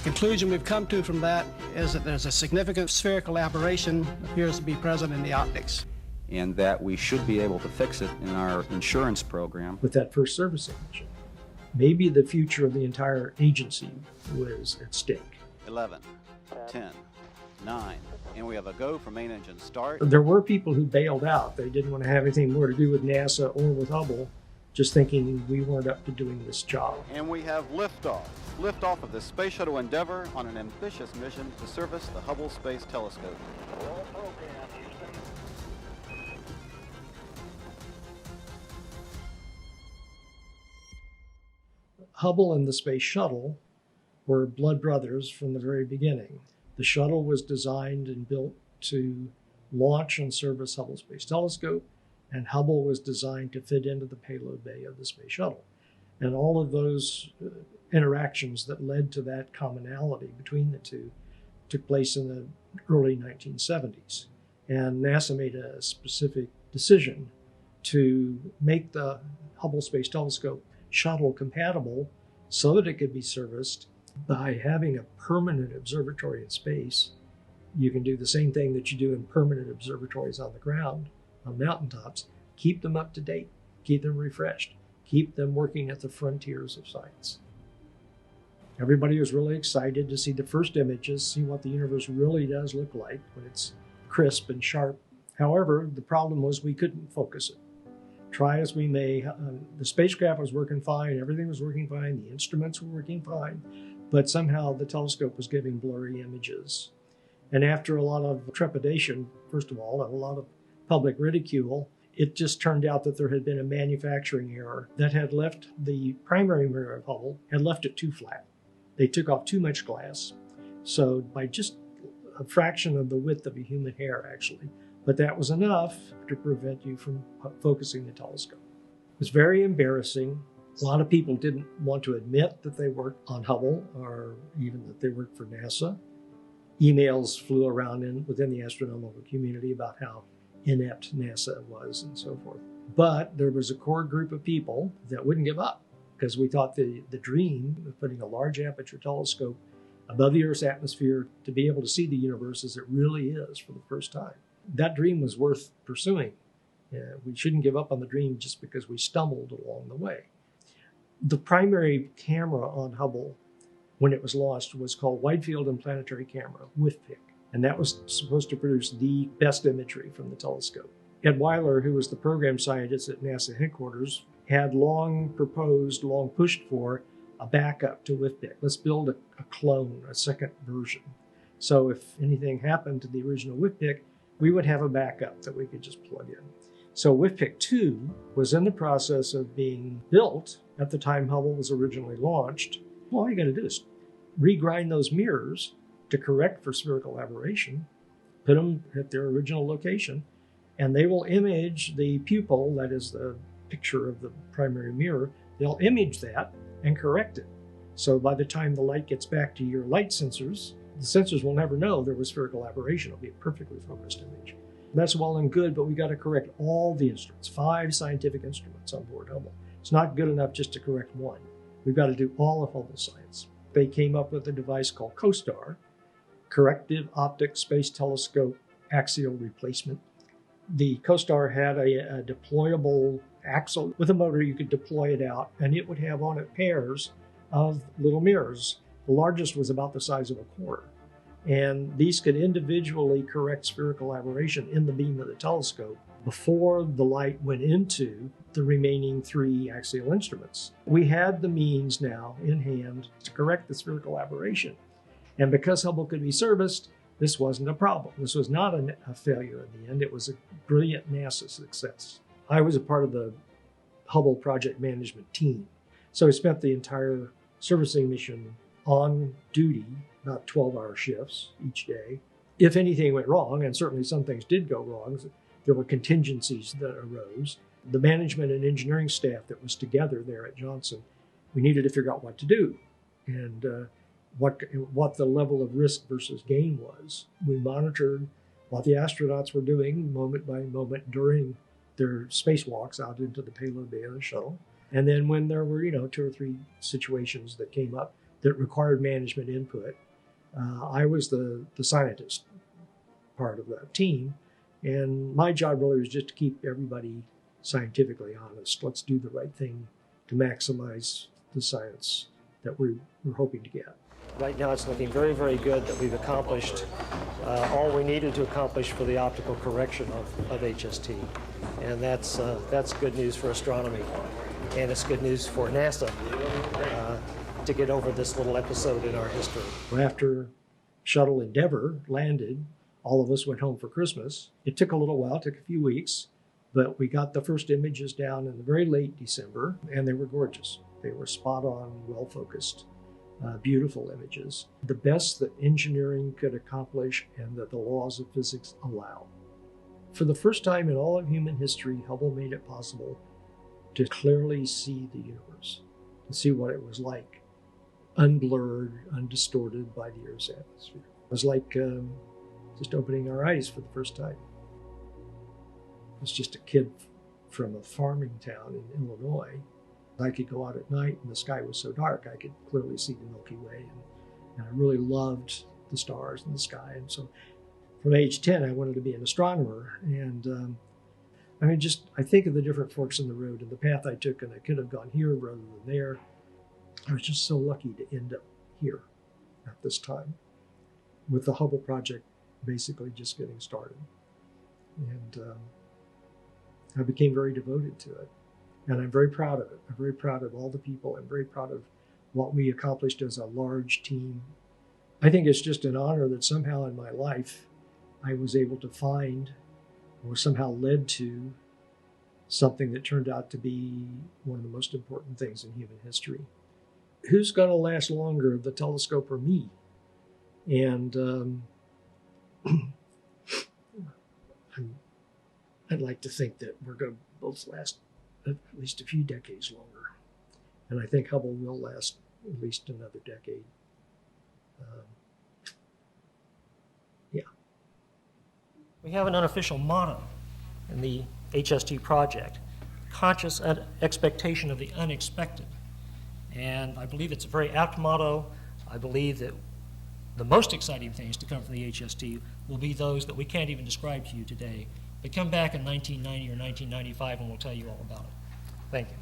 Conclusion we've come to from that is that there's a significant spherical aberration appears to be present in the optics. And that we should be able to fix it in our insurance program. With that first servicing mission, maybe the future of the entire agency was at stake. 11, 10, 9, and we have a go for main engine start. There were people who bailed out. They didn't want to have anything more to do with NASA or with Hubble, just thinking we weren't up to doing this job. And we have liftoff. Liftoff of the Space Shuttle Endeavour on an ambitious mission to service the Hubble Space Telescope. Hubble and the Space Shuttle were blood brothers from the very beginning. The shuttle was designed and built to launch and service Hubble Space Telescope, and Hubble was designed to fit into the payload bay of the Space Shuttle. And all of those interactions that led to that commonality between the two took place in the early 1970s. And NASA made a specific decision to make the Hubble Space Telescope shuttle compatible so that it could be serviced by having a permanent observatory in space. You can do the same thing that you do in permanent observatories on the ground, on mountaintops. Keep them up to date, keep them refreshed, keep them working at the frontiers of science. Everybody was really excited to see the first images, see what the universe really does look like when it's crisp and sharp. However, the problem was we couldn't focus it. Try as we may, the spacecraft was working fine, everything was working fine, the instruments were working fine, but somehow the telescope was giving blurry images. And after a lot of trepidation, first of all, and a lot of public ridicule, it just turned out that there had been a manufacturing error that had left the primary mirror of Hubble, had left it too flat. They took off too much glass. So by just a fraction of the width of a human hair, actually, but that was enough to prevent you from focusing the telescope. It was very embarrassing. A lot of people didn't want to admit that they worked on Hubble or even that they worked for NASA. Emails flew around within the astronomical community about how inept NASA was and so forth. But there was a core group of people that wouldn't give up because we thought the dream of putting a large aperture telescope above the Earth's atmosphere to be able to see the universe as it really is for the first time. That dream was worth pursuing. We shouldn't give up on the dream just because we stumbled along the way. The primary camera on Hubble, when it was launched, was called Wide Field and Planetary Camera, WFPIC, and that was supposed to produce the best imagery from the telescope. Ed Weiler, who was the program scientist at NASA headquarters, had long pushed for a backup to WFPIC. Let's build a clone, a second version. So if anything happened to the original WFPIC, we would have a backup that we could just plug in. So WFPIC 2 was in the process of being built at the time Hubble was originally launched. Well, all you got to do is regrind those mirrors to correct for spherical aberration, put them at their original location, and they will image the pupil, that is the picture of the primary mirror. They'll image that and correct it. So by the time the light gets back to your light sensors, the sensors will never know there was spherical aberration. It'll be a perfectly focused image. That's well and good, but we got to correct all the instruments, 5 scientific instruments on board Hubble. It's not good enough just to correct one. We've got to do all of Hubble science. They came up with a device called COSTAR, Corrective Optic Space Telescope Axial Replacement. The COSTAR had a deployable axle with a motor. You could deploy it out, and it would have on it pairs of little mirrors. The largest was about the size of a quarter. And these could individually correct spherical aberration in the beam of the telescope before the light went into the remaining 3 axial instruments. We had the means now in hand to correct the spherical aberration. And because Hubble could be serviced, this wasn't a problem. This was not a failure in the end. It was a brilliant NASA success. I was a part of the Hubble project management team. So I spent the entire servicing mission on duty, about 12-hour shifts each day. If anything went wrong, and certainly some things did go wrong, there were contingencies that arose. The management and engineering staff that was together there at Johnson, we needed to figure out what to do and what the level of risk versus gain was. We monitored what the astronauts were doing moment by moment during their spacewalks out into the payload bay of the shuttle. And then when there were, 2 or 3 situations that came up, that required management input. I was the scientist part of that team, and my job really was just to keep everybody scientifically honest. Let's do the right thing to maximize the science that we're hoping to get. Right now it's looking very, very good that we've accomplished all we needed to accomplish for the optical correction of HST. And that's good news for astronomy. And it's good news for NASA to get over this little episode in our history. After shuttle Endeavour landed, all of us went home for Christmas. It took a little while, it took a few weeks, but we got the first images down in the very late December, and they were gorgeous. They were spot on, well-focused, beautiful images. The best that engineering could accomplish and that the laws of physics allow. For the first time in all of human history, Hubble made it possible to clearly see the universe, to see what it was like, unblurred, undistorted by the Earth's atmosphere. It was like just opening our eyes for the first time. I was just a kid from a farming town in Illinois. I could go out at night and the sky was so dark I could clearly see the Milky Way, and I really loved the stars and the sky. And so from age 10 I wanted to be an astronomer, and I think of the different forks in the road and the path I took, and I could have gone here rather than there. I was just so lucky to end up here at this time with the Hubble project basically just getting started. And I became very devoted to it. And I'm very proud of it. I'm very proud of all the people. I'm very proud of what we accomplished as a large team. I think it's just an honor that somehow in my life I was able to find, or somehow led to, something that turned out to be one of the most important things in human history. Who's going to last longer, the telescope or me? And I'd like to think that we're going to both last at least a few decades longer. And I think Hubble will last at least another decade. Yeah. We have an unofficial motto in the HST project: conscious expectation of the unexpected. And I believe it's a very apt motto. I believe that the most exciting things to come from the HST will be those that we can't even describe to you today. But come back in 1990 or 1995 and we'll tell you all about it. Thank you.